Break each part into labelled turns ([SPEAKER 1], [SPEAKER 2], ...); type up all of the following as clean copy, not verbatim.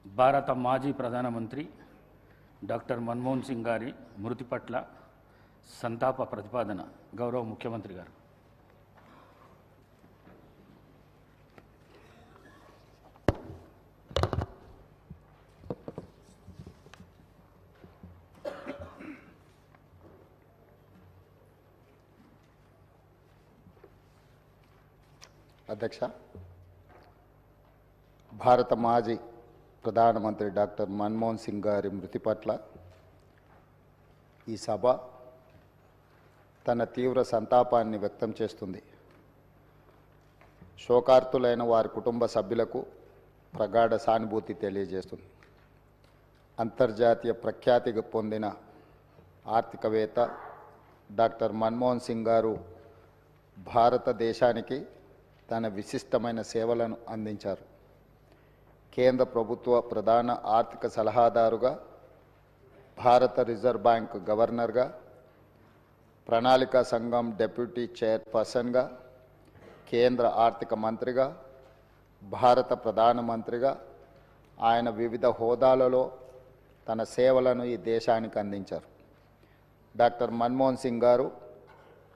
[SPEAKER 1] భారత మాజీ ప్రధానమంత్రి డాక్టర్ మన్మోహన్ సింగ్ గారి మృతి పట్ల సంతాప ప్రతిపాదన గౌరవ ముఖ్యమంత్రి గారు.
[SPEAKER 2] అధ్యక్ష, భారత మాజీ ప్రధానమంత్రి డాక్టర్ మన్మోహన్ సింగ్ గారి మృతి పట్ల ఈ సభ తన తీవ్ర సంతాపాన్ని వ్యక్తం చేస్తుంది. శోకార్తులైన వారి కుటుంబ సభ్యులకు ప్రగాఢ సానుభూతి తెలియజేస్తుంది. అంతర్జాతీయ ప్రఖ్యాతి పొందిన ఆర్థికవేత్త డాక్టర్ మన్మోహన్ సింగ్ గారు భారతదేశానికి తన విశిష్టమైన సేవలను అందించారు. కేంద్ర ప్రభుత్వ ప్రధాన ఆర్థిక సలహాదారుగా, భారత రిజర్వ్ బ్యాంక్ గవర్నర్గా, ప్రణాళికా సంఘం డెప్యూటీ చైర్పర్సన్గా, కేంద్ర ఆర్థిక మంత్రిగా, భారత ప్రధానమంత్రిగా ఆయన వివిధ హోదాలలో తన సేవలను ఈ దేశానికి అందించారు. డాక్టర్ మన్మోహన్ సింగ్ గారు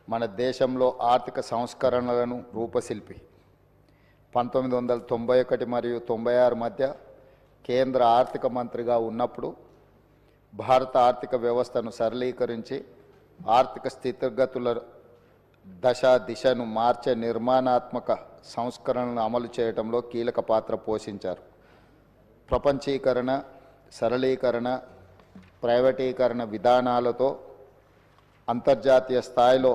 [SPEAKER 2] మన దేశంలో ఆర్థిక సంస్కరణలను రూపశిల్పి. 1991 మరియు 96 మధ్య కేంద్ర ఆర్థిక మంత్రిగా ఉన్నప్పుడు భారత ఆర్థిక వ్యవస్థను సరళీకరించి ఆర్థిక స్థితిగతుల దిశను మార్చే నిర్మాణాత్మక సంస్కరణలను అమలు చేయడంలో కీలక పాత్ర పోషించారు. ప్రపంచీకరణ, సరళీకరణ, ప్రైవేటీకరణ విధానాలతో అంతర్జాతీయ స్థాయిలో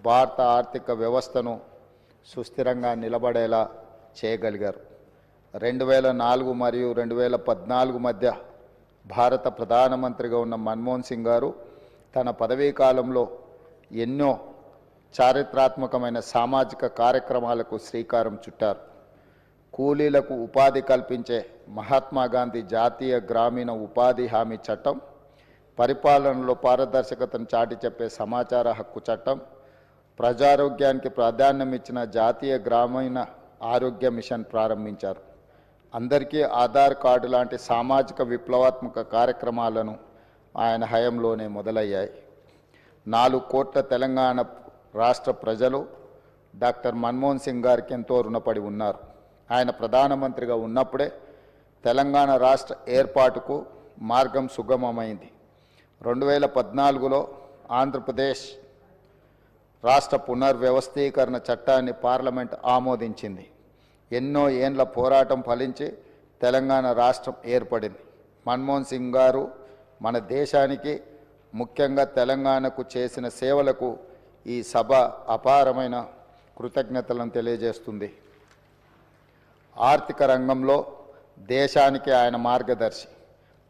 [SPEAKER 2] భారత ఆర్థిక వ్యవస్థను సుస్థిరంగా నిలబడేలా చేయగలిగారు. 2004 మరియు 2014 మధ్య భారత ప్రధానమంత్రిగా ఉన్న మన్మోహన్ సింగ్ గారు తన పదవీ కాలంలో ఎన్నో చారిత్రాత్మకమైన సామాజిక కార్యక్రమాలకు శ్రీకారం చుట్టారు. కూలీలకు ఉపాధి కల్పించే మహాత్మా గాంధీ జాతీయ గ్రామీణ ఉపాధి హామీ చట్టం, పరిపాలనలో పారదర్శకతను చాటి చెప్పే సమాచార హక్కు చట్టం, ప్రజారోగ్యానికి ప్రాధాన్యం ఇచ్చిన జాతీయ గ్రామీణ ఆరోగ్య మిషన్ ప్రారంభించారు. అందరికీ ఆధార్ కార్డు లాంటి సామాజిక విప్లవాత్మక కార్యక్రమాలను ఆయన హయాంలోనే మొదలయ్యాయి. 4 కోట్ల తెలంగాణ రాష్ట్ర ప్రజలు డాక్టర్ మన్మోహన్ సింగ్ గారికి ఎంతో రుణపడి ఉన్నారు. ఆయన ప్రధానమంత్రిగా ఉన్నప్పుడే తెలంగాణ రాష్ట్ర ఏర్పాటుకు మార్గం సుగమమైంది. 2014లో ఆంధ్రప్రదేశ్ రాష్ట్ర పునర్వ్యవస్థీకరణ చట్టాన్ని పార్లమెంట్ ఆమోదించింది. ఎన్నో ఏండ్ల పోరాటం ఫలించి తెలంగాణ రాష్ట్రం ఏర్పడింది. మన్మోహన్ సింగ్ గారు మన దేశానికి, ముఖ్యంగా తెలంగాణకు చేసిన సేవలకు ఈ సభ అపారమైన కృతజ్ఞతలను తెలియజేస్తుంది. ఆర్థిక రంగంలో దేశానికి ఆయన మార్గదర్శి,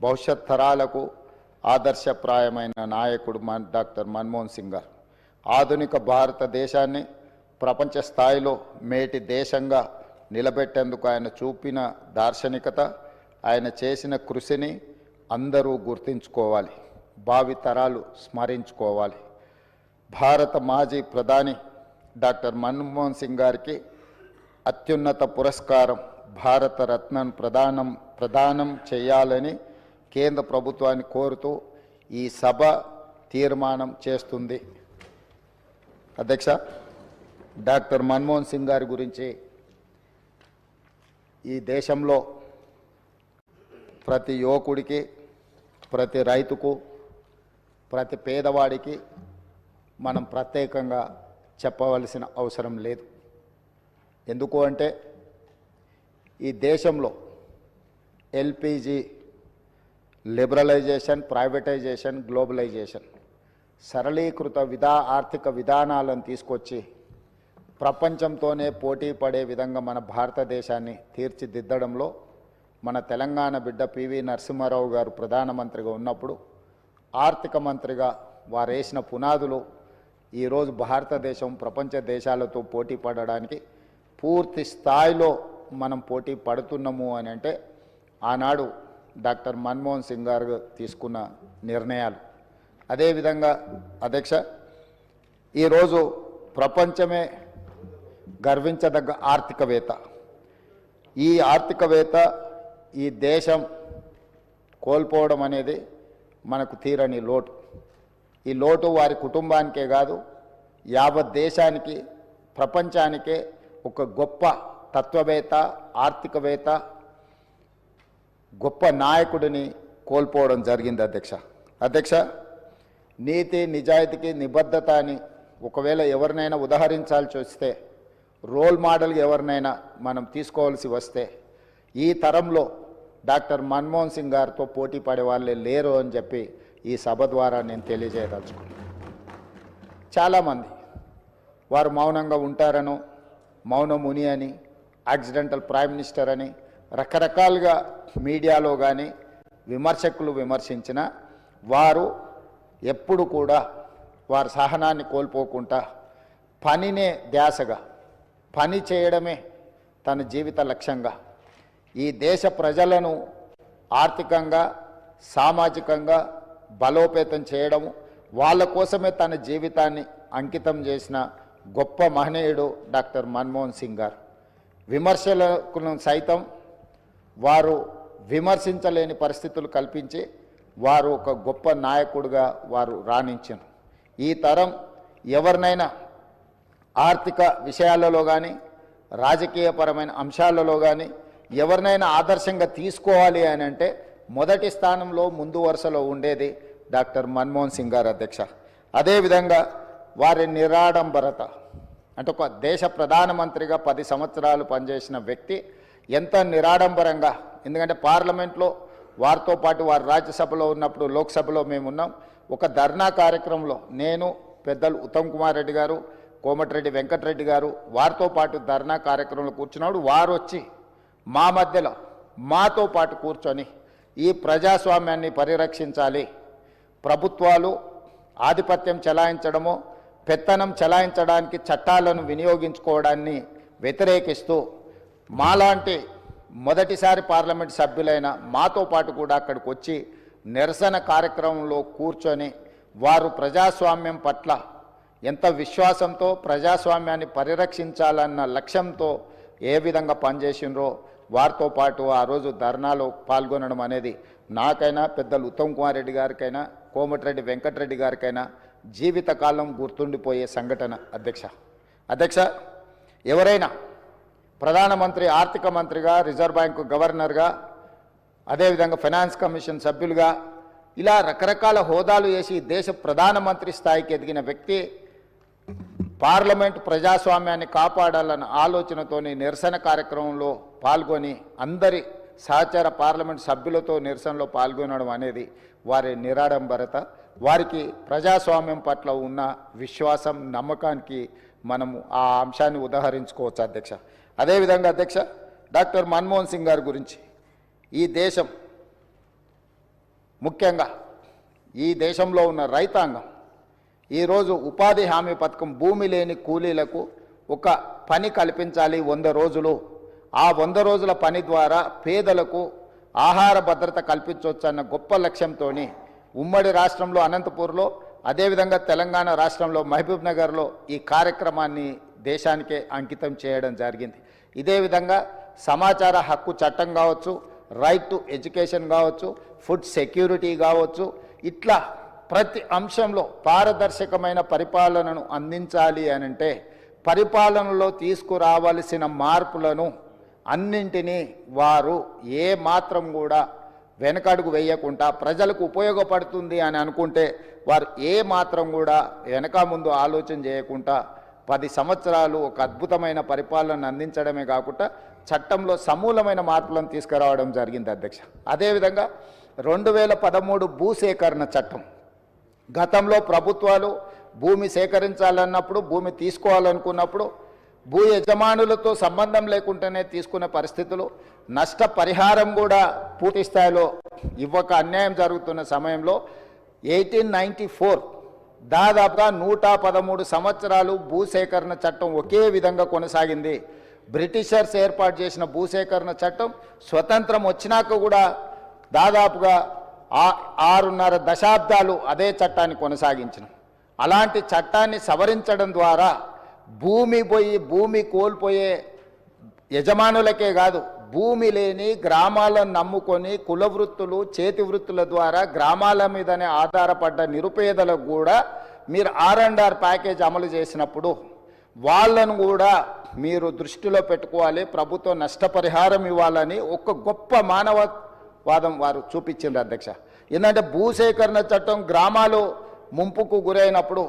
[SPEAKER 2] భవిష్యత్ తరాలకు ఆదర్శప్రాయమైన నాయకుడు డాక్టర్ మన్మోహన్ సింగ్ గారు. ఆధునిక భారతదేశాన్ని ప్రపంచ స్థాయిలో మేటి దేశంగా నిలబెట్టేందుకు ఆయన చూపిన దార్శనికత, ఆయన చేసిన కృషిని అందరూ గుర్తుంచుకోవాలి, భావితరాలు స్మరించుకోవాలి. భారత మాజీ ప్రధాని డాక్టర్ మన్మోహన్ సింగ్ గారికి అత్యున్నత పురస్కారం భారత రత్నను ప్రదానం చేయాలని కేంద్ర ప్రభుత్వాన్ని కోరుతూ ఈ సభ తీర్మానం చేస్తుంది. అధ్యక్ష, డాక్టర్ మన్మోహన్ సింగ్ గారి గురించి ఈ దేశంలో ప్రతి యువకుడికి, ప్రతి రైతుకు, ప్రతి పేదవాడికి మనం ప్రత్యేకంగా చెప్పవలసిన అవసరం లేదు. ఎందుకు అంటే ఈ దేశంలో ఎల్పిజి లిబరలైజేషన్, ప్రైవేటైజేషన్, గ్లోబలైజేషన్, సరళీకృత ఆర్థిక విధానాలను తీసుకొచ్చి ప్రపంచంతోనే పోటీ పడే విధంగా మన భారతదేశాన్ని తీర్చిదిద్దడంలో మన తెలంగాణ బిడ్డ పివి నరసింహారావు గారు ప్రధానమంత్రిగా ఉన్నప్పుడు ఆర్థిక మంత్రిగా వారు వేసిన పునాదులు ఈరోజు భారతదేశం ప్రపంచ దేశాలతో పోటీ పడడానికి పూర్తి స్థాయిలో మనం పోటీ పడుతున్నాము అని అంటే ఆనాడు డాక్టర్ మన్మోహన్ సింగ్ గారు తీసుకున్న నిర్ణయాలు. అదేవిధంగా అధ్యక్ష, ఈరోజు ప్రపంచమే గర్వించదగ్గ ఆర్థికవేత్త. ఈ ఆర్థికవేత్త ఈ దేశం కోల్పోవడం అనేది మనకు తీరని లోటు. ఈ లోటు వారి కుటుంబానికే కాదు, యావత్ దేశానికి, ప్రపంచానికే ఒక గొప్ప తత్వవేత్త, ఆర్థికవేత్త, గొప్ప నాయకుడిని కోల్పోవడం జరిగింది అధ్యక్ష. నీతి, నిజాయితీకి, నిబద్ధత అని ఒకవేళ ఎవరినైనా ఉదాహరించాల్సి వస్తే, రోల్ మోడల్ ఎవరినైనా మనం తీసుకోవాల్సి వస్తే, ఈ తరంలో డాక్టర్ మన్మోహన్ సింగ్ గారితో పోటీ పడే వాళ్ళే లేరు అని చెప్పి ఈ సభ ద్వారా నేను తెలియజేయదలుచుకున్నాను. చాలామంది వారు మౌనంగా ఉంటారనో, మౌనముని అని, యాక్సిడెంటల్ ప్రైమ్ మినిస్టర్ అని రకరకాలుగా మీడియాలో కానీ విమర్శకులు విమర్శించిన వారు ఎప్పుడు కూడా వారి సహనాన్ని కోల్పోకుండా పనినే ధ్యాసగా, పని చేయడమే తన జీవిత లక్ష్యంగా, ఈ దేశ ప్రజలను ఆర్థికంగా, సామాజికంగా బలోపేతం చేయడము, వాళ్ళ కోసమే తన జీవితాన్ని అంకితం చేసిన గొప్ప మహనీయుడు డాక్టర్ మన్మోహన్ సింగ్ గారు. విమర్శలను సైతం వారు విమర్శించలేని పరిస్థితులు కల్పించి వారు ఒక గొప్ప నాయకుడిగా వారు రాణించారు. ఈ తరం ఎవరినైనా ఆర్థిక విషయాలలో కానీ, రాజకీయపరమైన అంశాలలో కానీ ఎవరినైనా ఆదర్శంగా తీసుకోవాలి అని అంటే మొదటి స్థానంలో ముందు వరుసలో ఉండేది డాక్టర్ మన్మోహన్ సింగ్ గారు అధ్యక్ష. అదేవిధంగా వారి నిరాడంబరత, అంటే ఒక దేశ ప్రధానమంత్రిగా 10 సంవత్సరాలు పనిచేసిన వ్యక్తి ఎంత నిరాడంబరంగా, ఎందుకంటే పార్లమెంట్లో వారితో పాటు వారు రాజ్యసభలో ఉన్నప్పుడు, లోక్సభలో మేమున్నాం, ఒక ధర్నా కార్యక్రమంలో నేను, పెద్దలు ఉత్తమ్ కుమార్ రెడ్డి గారు, కోమటిరెడ్డి వెంకటరెడ్డి గారు వారితో పాటు ధర్నా కార్యక్రమంలో కూర్చున్నాడు. వారు వచ్చి మా మధ్యలో మాతో పాటు కూర్చొని ఈ ప్రజాస్వామ్యాన్ని పరిరక్షించాలి, ప్రభుత్వాలు ఆధిపత్యం చెలాయించడమో, పెత్తనం చెలాయించడానికి చట్టాలను వినియోగించుకోవడాన్ని వ్యతిరేకిస్తూ మాలాంటి మొదటిసారి పార్లమెంట్ సభ్యులైన మాతో పాటు కూడా అక్కడికి వచ్చి నిరసన కార్యక్రమంలో కూర్చొని వారు ప్రజాస్వామ్యం పట్ల ఎంత విశ్వాసంతో, ప్రజాస్వామ్యాన్ని పరిరక్షించాలన్న లక్ష్యంతో ఏ విధంగా పనిచేసినరో వారితో పాటు ఆ రోజు ధర్నాలో పాల్గొనడం అనేది నాకైనా, పెద్దలు ఉత్తమ్ కుమార్ రెడ్డి గారికైనా, కోమటిరెడ్డి వెంకటరెడ్డి గారికైనా జీవితకాలం గుర్తుండిపోయే సంఘటన అధ్యక్ష. ఎవరైనా ప్రధానమంత్రి, ఆర్థిక మంత్రిగా, రిజర్వ్ బ్యాంకు గవర్నర్గా, అదేవిధంగా ఫైనాన్స్ కమిషన్ సభ్యులుగా ఇలా రకరకాల హోదాలు చేసి దేశ ప్రధానమంత్రి స్థాయికి ఎదిగిన వ్యక్తి పార్లమెంట్ ప్రజాస్వామ్యాన్ని కాపాడాలన్న ఆలోచనతోని నిరసన కార్యక్రమంలో పాల్గొని అందరి సహచర పార్లమెంట్ సభ్యులతో నిరసనలో పాల్గొనడం అనేది వారి నిరాడంబరత, వారికి ప్రజాస్వామ్యం పట్ల ఉన్న విశ్వాసం, నమ్మకానికి మనము ఆ అంశాన్ని ఉదాహరించుకోవచ్చు అధ్యక్ష. అదేవిధంగా అధ్యక్ష, డాక్టర్ మన్మోహన్ సింగ్ గారి గురించి ఈ దేశం, ముఖ్యంగా ఈ దేశంలో ఉన్న రైతాంగం ఈరోజు ఉపాధి హామీ పథకం, భూమి లేని కూలీలకు ఒక పని కల్పించాలి 100 రోజులు. ఆ 100 రోజుల పని ద్వారా పేదలకు ఆహార భద్రత కల్పించవచ్చన్న గొప్ప లక్ష్యంతో ఉమ్మడి రాష్ట్రంలో అనంతపూర్లో, అదేవిధంగా తెలంగాణ రాష్ట్రంలో మహబూబ్ నగర్లో ఈ కార్యక్రమాన్ని దేశానికే అంకితం చేయడం జరిగింది. ఇదే విధంగా సమాచార హక్కు చట్టం కావచ్చు, రైట్ టు ఎడ్యుకేషన్ కావచ్చు, ఫుడ్ సెక్యూరిటీ కావచ్చు, ఇట్లా ప్రతి అంశంలో పారదర్శకమైన పరిపాలనను అందించాలి అనంటే పరిపాలనలో తీసుకురావాల్సిన మార్పులను అన్నింటినీ వారు ఏ మాత్రం కూడా వెనకడుగు వేయకుండా ప్రజలకు ఉపయోగపడుతుంది అని అనుకుంటే వారు ఏ మాత్రం కూడా వెనక ముందు ఆలోచన చేయకుండా 10 సంవత్సరాలు ఒక అద్భుతమైన పరిపాలన అందించడమే కాకుండా చట్టంలో సమూలమైన మార్పులను తీసుకురావడం జరిగింది అధ్యక్ష. అదేవిధంగా 2013 భూసేకరణ చట్టం, గతంలో ప్రభుత్వాలు భూమి సేకరించాలన్నప్పుడు, భూమి తీసుకోవాలనుకున్నప్పుడు భూ యజమానులతో సంబంధం లేకుండానే తీసుకున్న పరిస్థితులు, నష్టపరిహారం కూడా పూర్తి స్థాయిలో ఇవ్వక అన్యాయం జరుగుతున్న సమయంలో 1894 దాదాపుగా 113 సంవత్సరాలు భూసేకరణ చట్టం ఒకే విధంగా కొనసాగింది. బ్రిటిషర్స్ ఏర్పాటు చేసిన భూసేకరణ చట్టం స్వతంత్రం వచ్చినాక కూడా దాదాపుగా 6.5 దశాబ్దాలు అదే చట్టాన్ని కొనసాగించిన. అలాంటి చట్టాన్ని సవరించడం ద్వారా భూమి కోల్పోయే యజమానులకే కాదు, భూమి లేని గ్రామాలను నమ్ముకొని కుల వృత్తులు చేతి వృత్తుల ద్వారా గ్రామాల మీదనే ఆధారపడ్డ నిరుపేదలకు కూడా మీరు R&R ప్యాకేజ్ అమలు చేసినప్పుడు వాళ్ళను కూడా మీరు దృష్టిలో పెట్టుకోవాలి, ప్రభుత్వం నష్టపరిహారం ఇవ్వాలని ఒక గొప్ప మానవవాదం వారు చూపించింది అధ్యక్ష. ఏంటంటే భూసేకరణ చట్టం గ్రామాలు ముంపుకు గురైనప్పుడు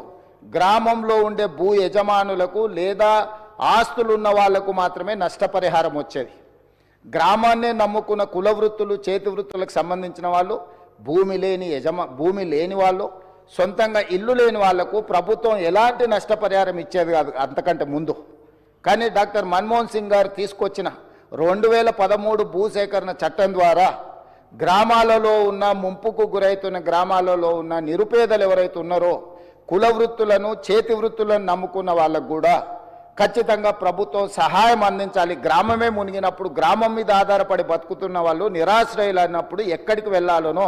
[SPEAKER 2] గ్రామంలో ఉండే భూ యజమానులకు లేదా ఆస్తులు ఉన్న వాళ్లకు మాత్రమే నష్టపరిహారం వచ్చేది. గ్రామాన్నే నమ్ముకున్న కుల వృత్తులు చేతి వృత్తులకు సంబంధించిన వాళ్ళు, భూమి లేని వాళ్ళు, సొంతంగా ఇల్లు లేని వాళ్లకు ప్రభుత్వం ఎలాంటి నష్టపరిహారం ఇచ్చేది కాదు అంతకంటే ముందు. కానీ డాక్టర్ మన్మోహన్ సింగ్ గారు తీసుకొచ్చిన 2013 భూసేకరణ చట్టం ద్వారా గ్రామాలలో ఉన్న ముంపుకు గురైతున్న గ్రామాలలో ఉన్న నిరుపేదలు ఎవరైతే ఉన్నారో కుల వృత్తులను చేతి వృత్తులను నమ్ముకున్న వాళ్ళకు కూడా ఖచ్చితంగా ప్రభుత్వం సహాయం అందించాలి. గ్రామమే మునిగినప్పుడు గ్రామం మీద ఆధారపడి బతుకుతున్న వాళ్ళు నిరాశ్రయులు అన్నప్పుడు ఎక్కడికి వెళ్ళాలనో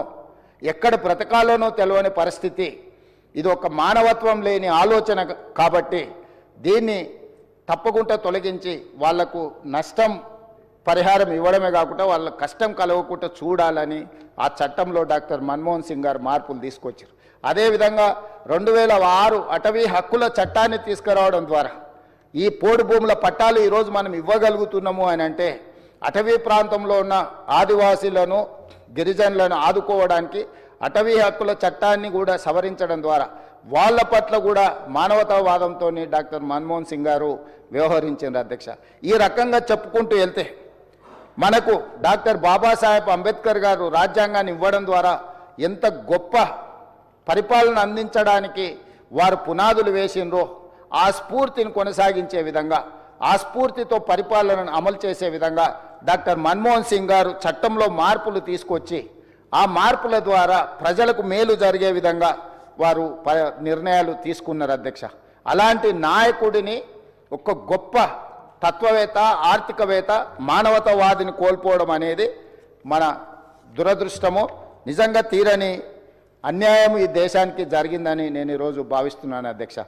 [SPEAKER 2] ఎక్కడ బ్రతకాలనో తెలియని పరిస్థితి. ఇది ఒక మానవత్వం లేని ఆలోచన కాబట్టి దీన్ని తప్పకుండా తొలగించి వాళ్లకు నష్టం పరిహారం ఇవ్వడమే కాకుండా వాళ్ళ కష్టం కలగకుండా చూడాలని ఆ చట్టంలో డాక్టర్ మన్మోహన్ సింగ్ గారు మార్పులు తీసుకొచ్చారు. అదేవిధంగా 2006 అటవీ హక్కుల చట్టాన్ని తీసుకురావడం ద్వారా ఈ పోడు భూముల పట్టాలు ఈరోజు మనం ఇవ్వగలుగుతున్నాము అని అంటే అటవీ ప్రాంతంలో ఉన్న ఆదివాసీలను గిరిజనులను ఆదుకోవడానికి అటవీ హక్కుల చట్టాన్ని కూడా సవరించడం ద్వారా వాళ్ళ పట్ల కూడా మానవతావాదంతో డాక్టర్ మన్మోహన్ సింగ్ గారు వ్యవహరించారు అధ్యక్ష. ఈ రకంగా చెప్పుకుంటూ వెళ్తే మనకు డాక్టర్ బాబాసాహెబ్ అంబేద్కర్ గారు రాజ్యాంగాన్ని ఇవ్వడం ద్వారా ఎంత గొప్ప పరిపాలన అందించడానికి వారు పునాదులు వేసినరో ఆ స్ఫూర్తిని కొనసాగించే విధంగా ఆ స్ఫూర్తితో పరిపాలనను అమలు చేసే విధంగా డాక్టర్ మన్మోహన్ సింగ్ గారు చట్టంలో మార్పులు తీసుకొచ్చి ఆ మార్పుల ద్వారా ప్రజలకు మేలు జరిగే విధంగా వారు నిర్ణయాలు తీసుకున్నారు అధ్యక్ష. అలాంటి నాయకుడిని ఒక గొప్ప తత్వవేత్త, ఆర్థికవేత్త, మానవతావాదిని కోల్పోవడం అనేది మన దురదృష్టము. నిజంగా తీరని అన్యాయం ఈ దేశానికి జరిగిందని నేను ఈరోజు భావిస్తున్నాను అధ్యక్ష.